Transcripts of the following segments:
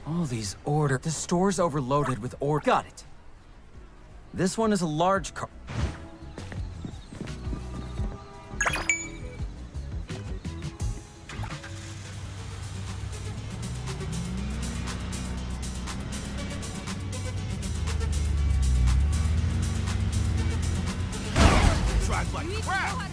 All these orders. The store's overloaded with orders. Got it. This one is a large car. Drive like crap!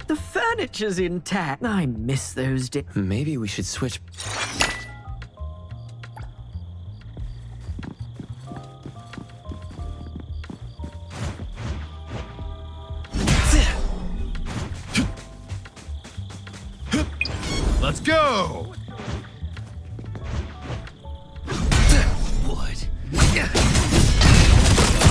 The furniture's intact. I miss those days. Maybe we should switch. Let's go! What?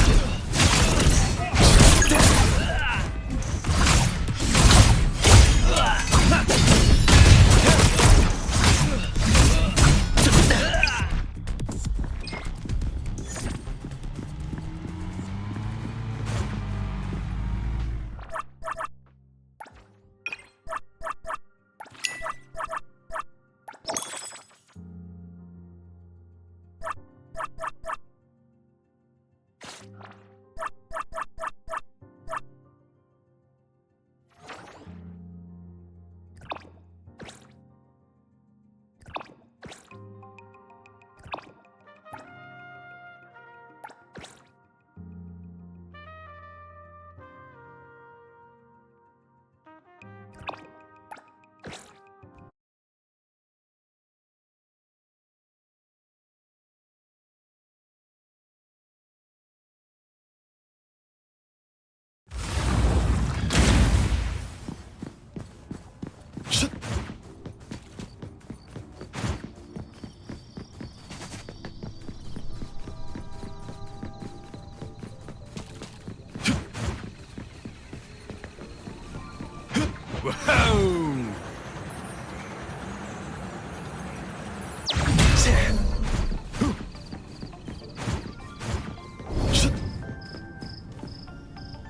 Whoa!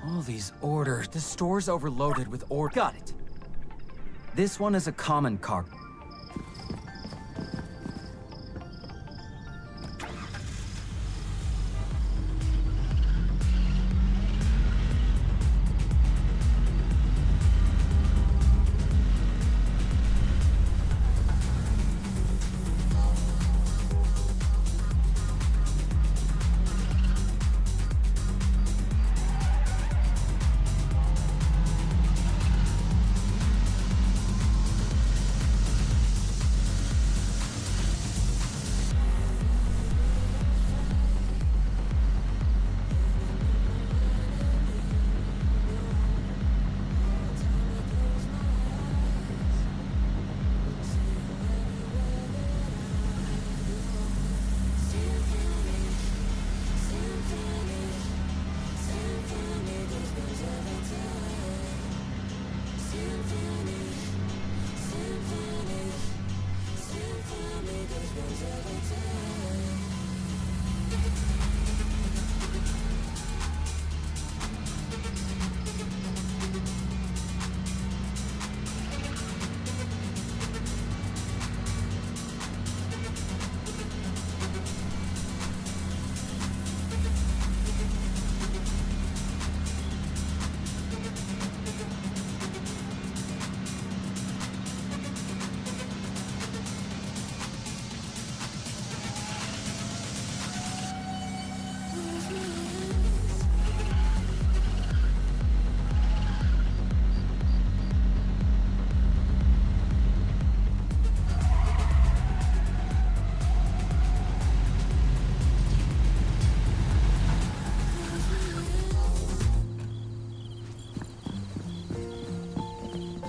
All these orders. The store's overloaded with orders. Got it. This one is a common cargo.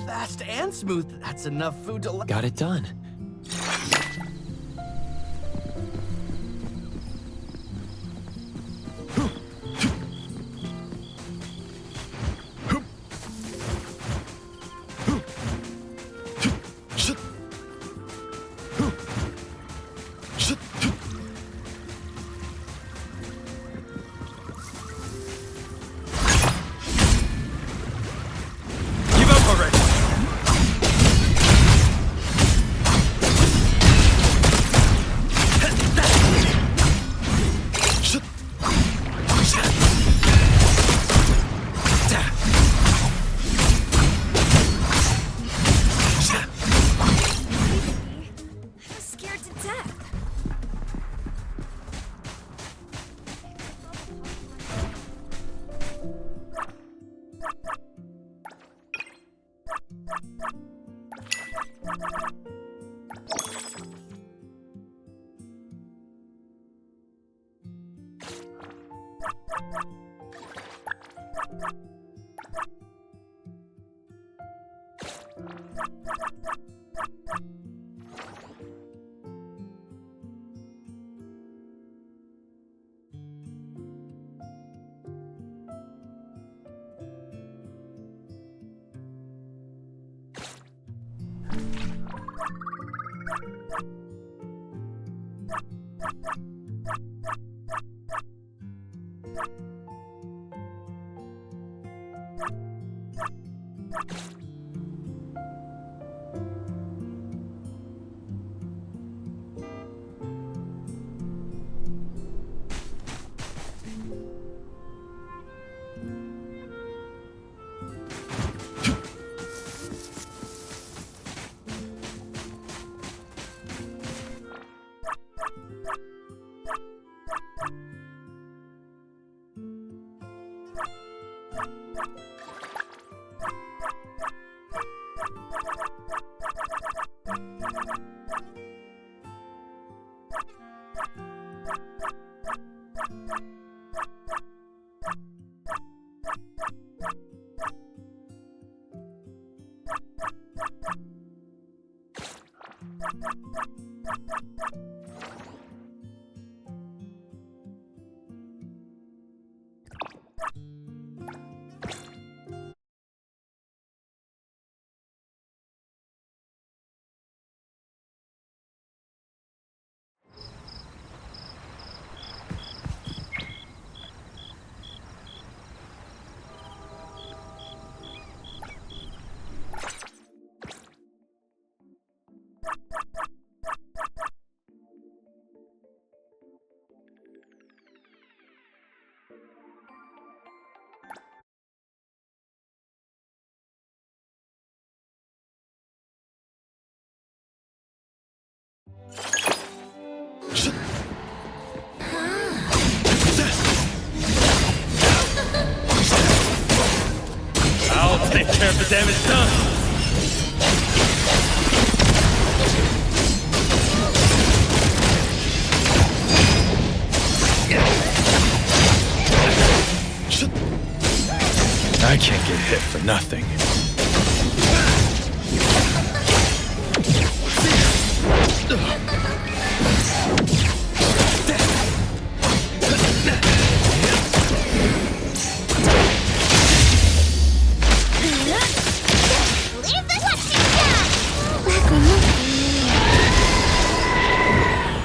fast and smooth. That's enough food to... Got it done. Give up already! I'm scared to death. I'll take care of the damage done! I can't get hit for nothing.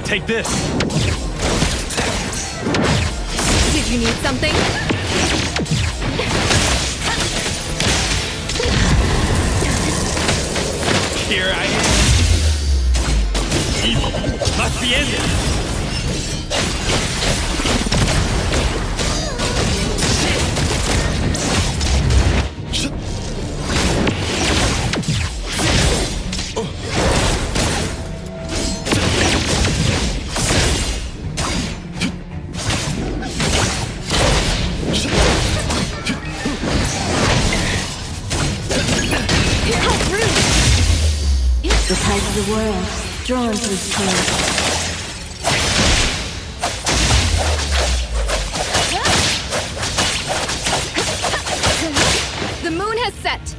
Take this! Did you need something? Here I am! Evil must be ended! The tide of the world, drawn to his tale. The moon has set.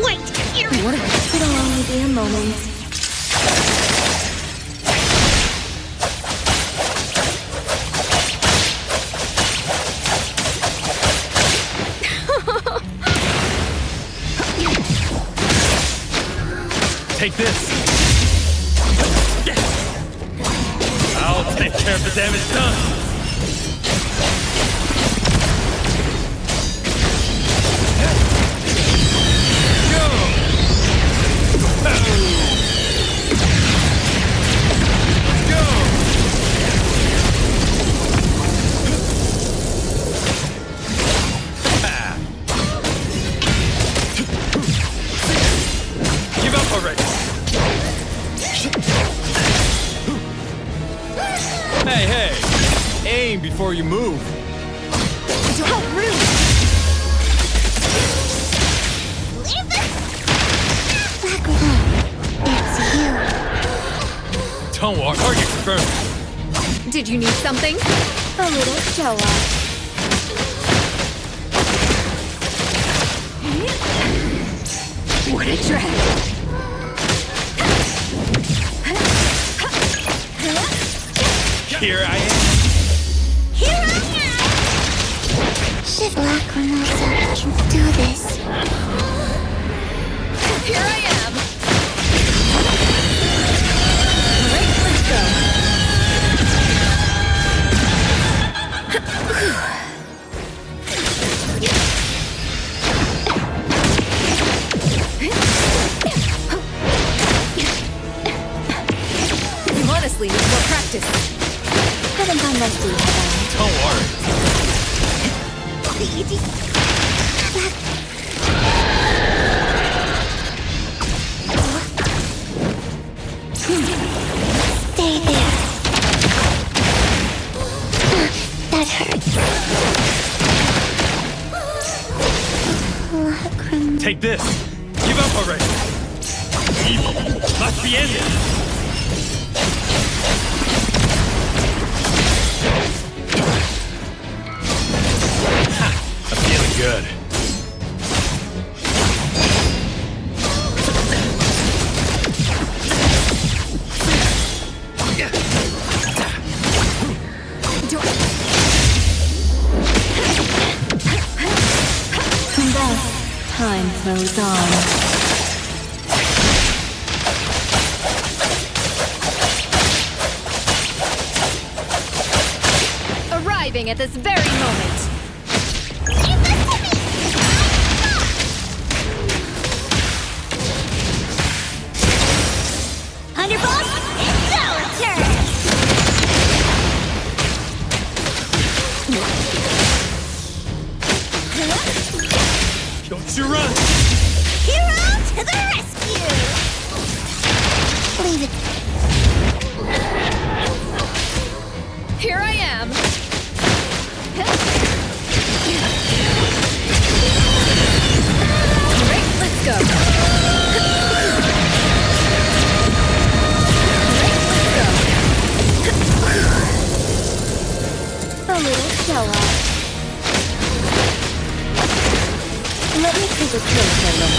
Wait, here. What? It'll only be a moment. Take this. I'll take care of the damage done. Go! Go! Give up already. Hey, hey! Aim before you move. How rude. It's you. Don't walk. Target confirmed. Did you need something? A little show off. What a drag. Here I am. Here I Shift Lacrimosa can do this. am. Here I am. Alright, let's go. You honestly need more practice. Haven't done rusty yet. Don't worry. Stay there. That hurts. Lacrim. Take this. Give up already. Evil must be ended. Ha! I'm feeling good. And thus, time flows on. Arriving at this very moment. Thunderbolt, it's our turn! Don't you run! Hero to the rescue! Leave it. Here I am. Alright, let's go. A little show off. Let me take a closer look.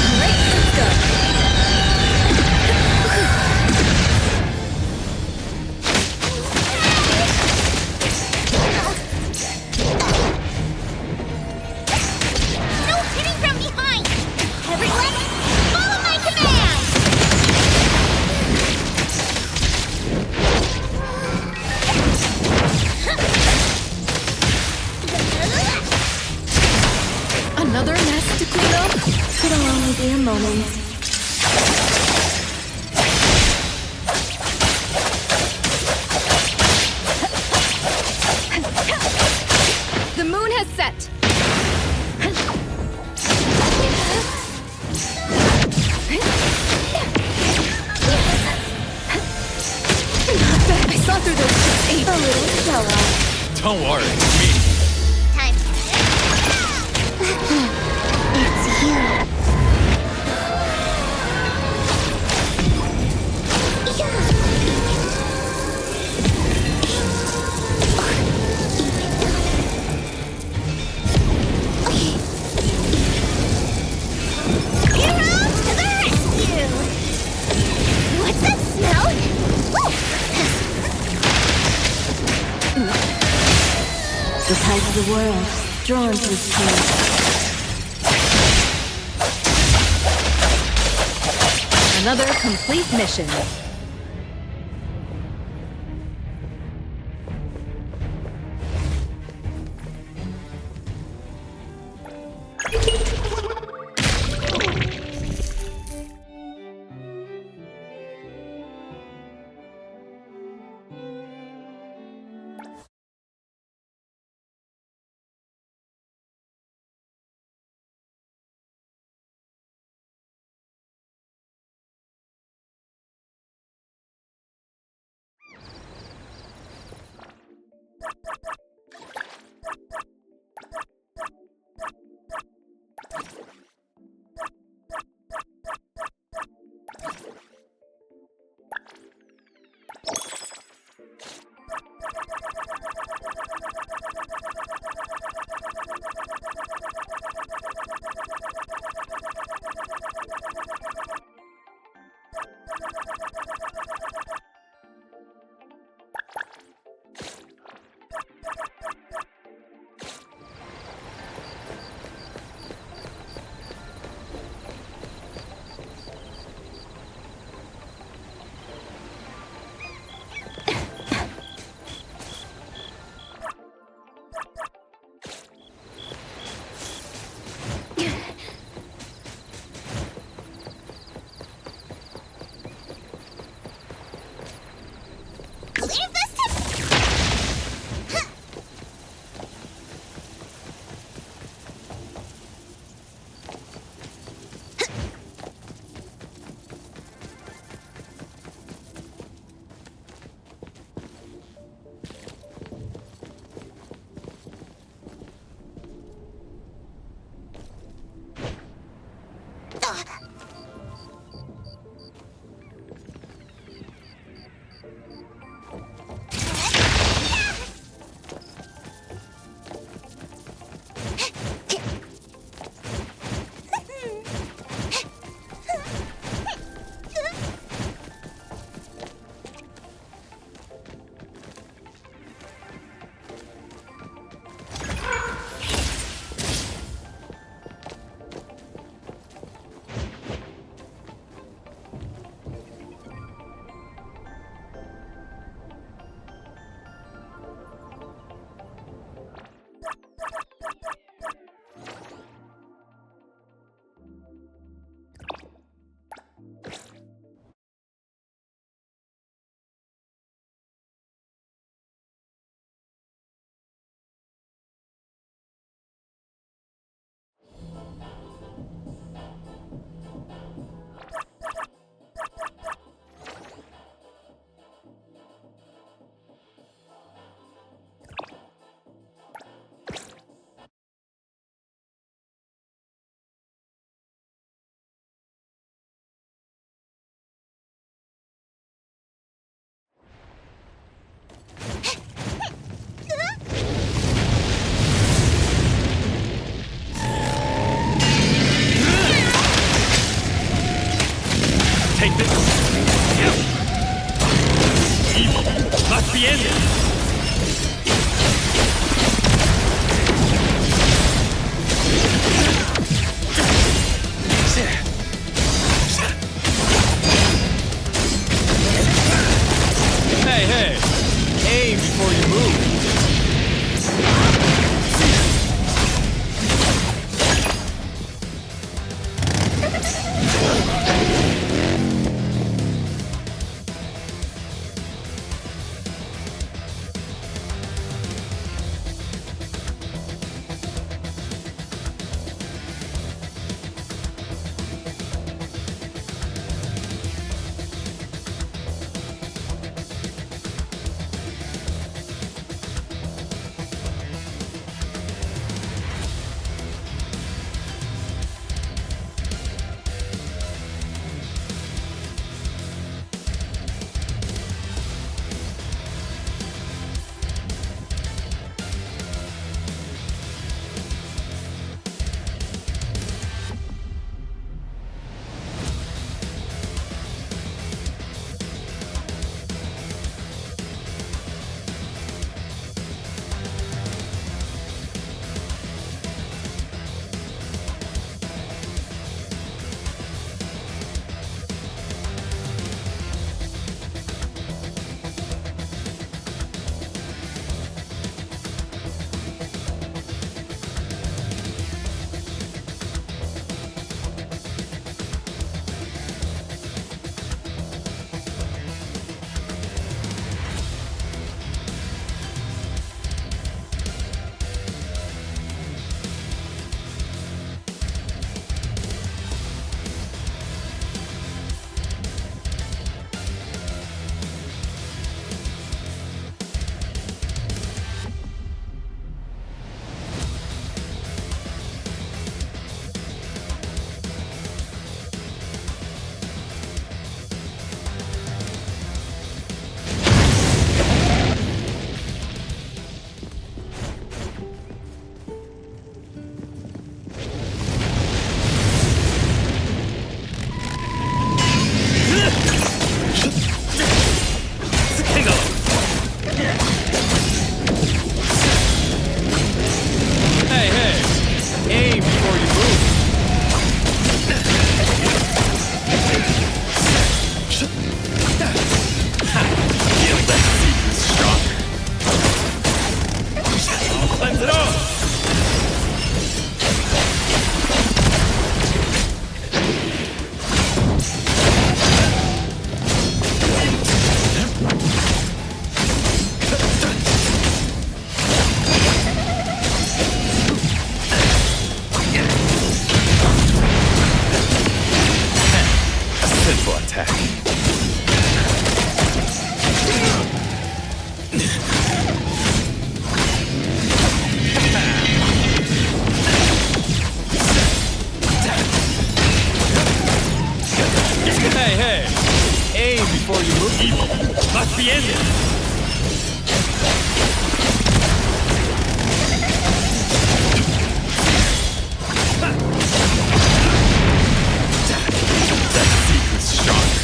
Alright, let's go. No hitting from behind! Everyone, follow my command! Another mess to clean up? It'll only be a moment. The moon has set. I saw through those chips. A little show off. Don't worry. It's me. Time. It's you. the world, drawn to its cave. Another complete mission. attack. Hey, hey! Aim before you move. Evil must be ended. That secret's stronger.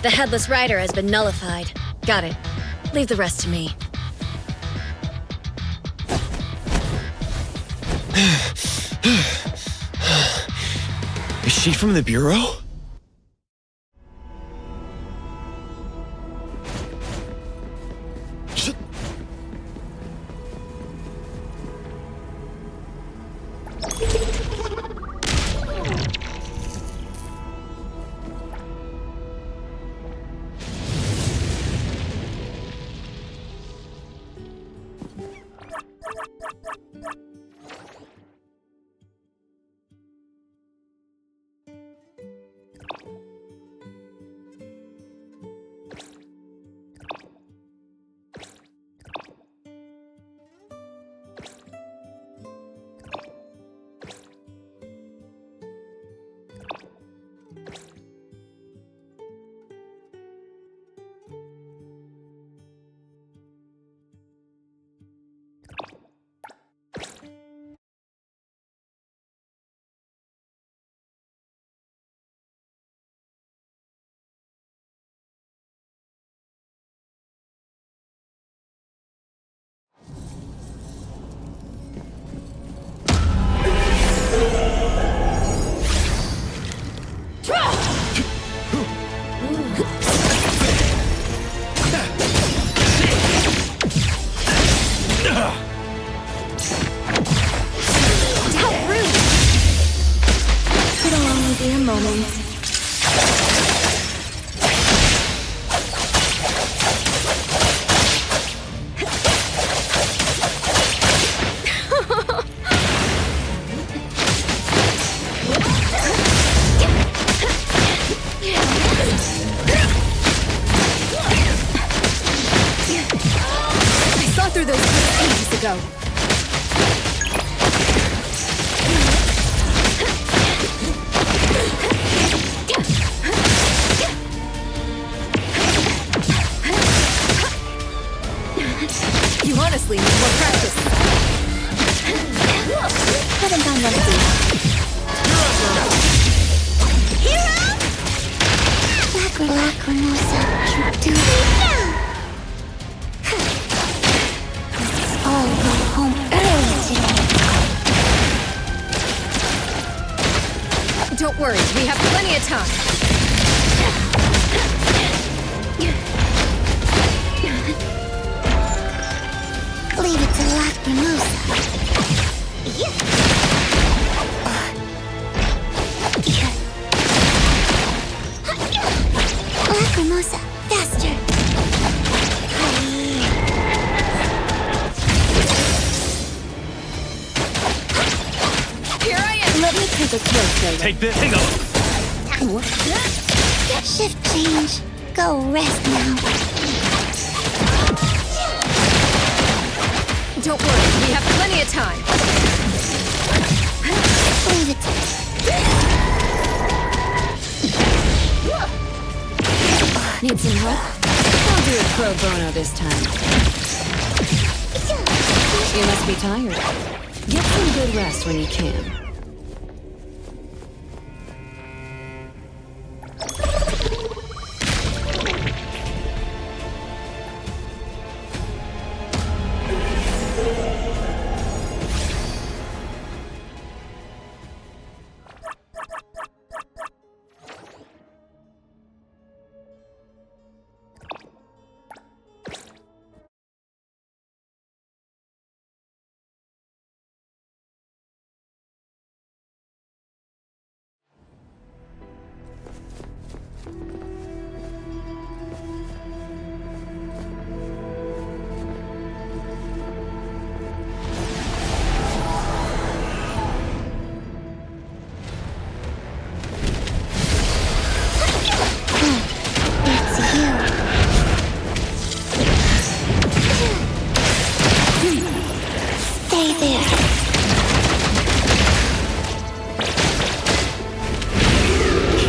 The Headless Rider has been nullified. Got it. Leave the rest to me. Is she from the Bureau? Through those ages ago. You honestly need more practice. Haven't done one thing. Hero! Lacrimosa, do all go home early today. Don't worry, we have plenty of time. Leave it to Lacrimosa. Lacrimosa, faster. Here I am. Let me take a closer look. Take this. Hang on. Shift change. Go rest now. Don't worry, we have plenty of time. Leave it. Need some help? I'll do it pro bono this time. You must be tired. Get some good rest when you can.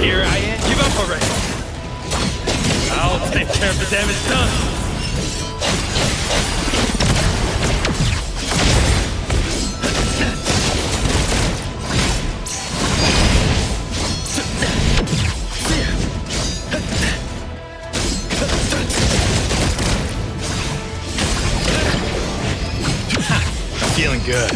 Here I am. Give up already. I'll take care of the damage done. Feeling good.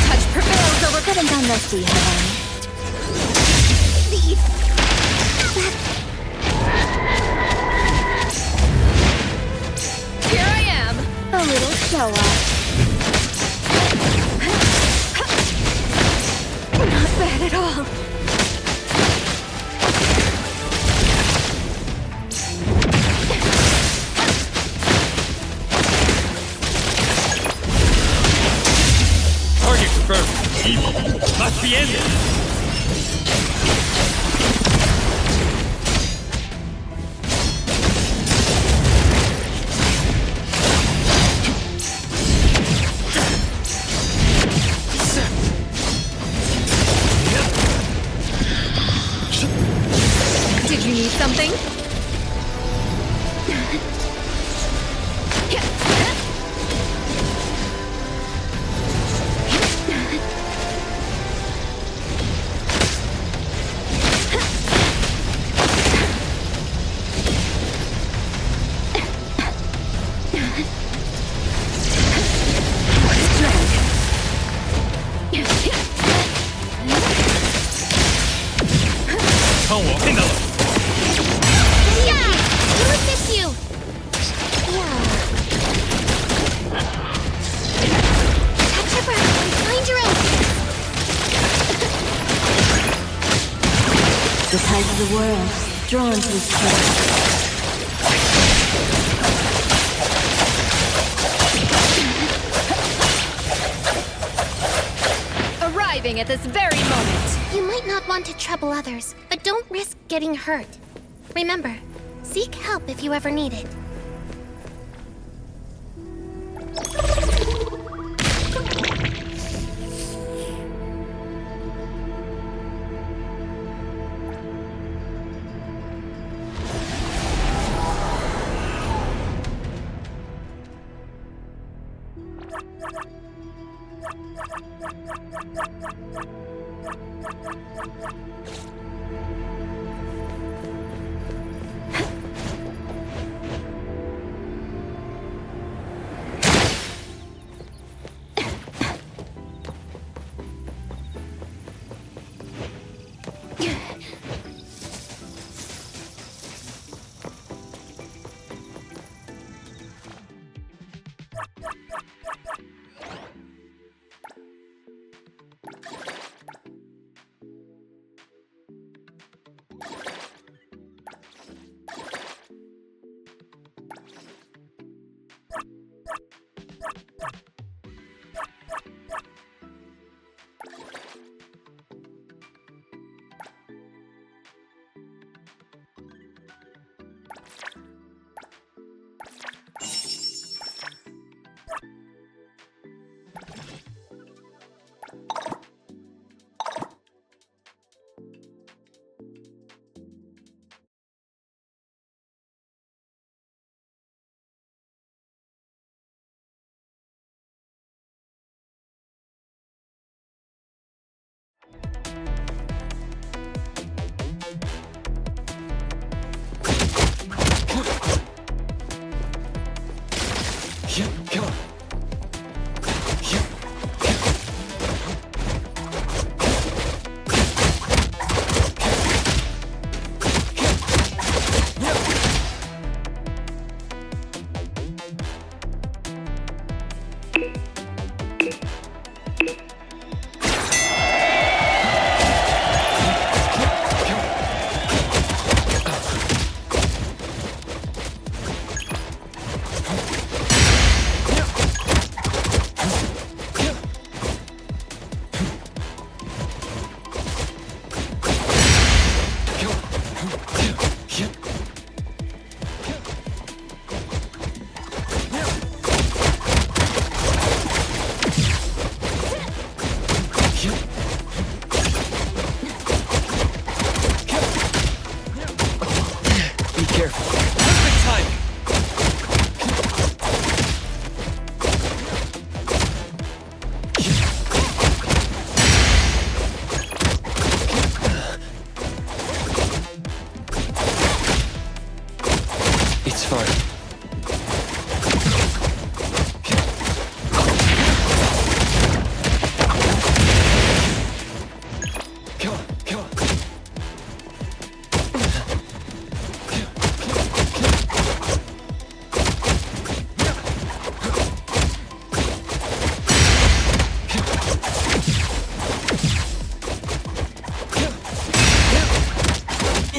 Touch prevails over. Haven't gone rusty, have I? Here I am. A little show off. Not bad at all. Target confirmed. Evil must be ended. Did you need something? Tomo, Kindle. Yeah! Who assist you? Yeah. Catch your breath and find your own. The tide of the world, drawn to its trail. Arriving at this very moment. You might not want to trouble others, but don't risk getting hurt. Remember, seek help if you ever need it.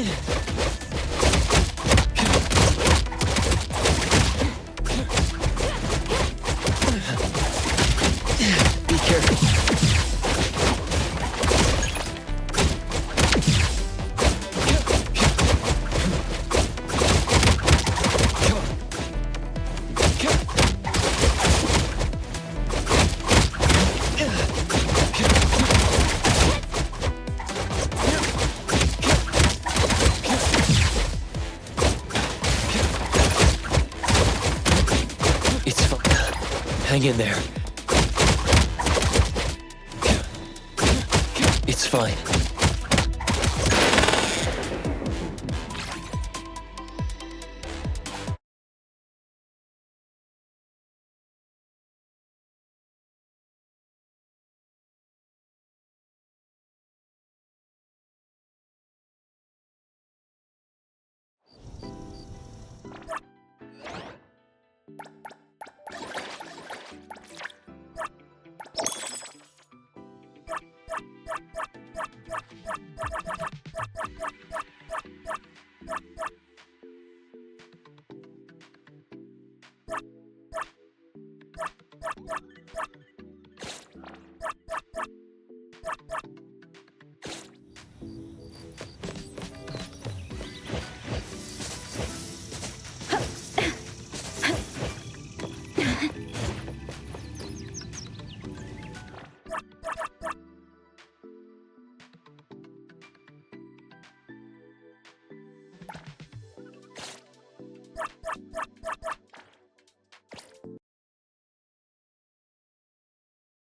Be careful. It's fine. Hang in there. It's fine.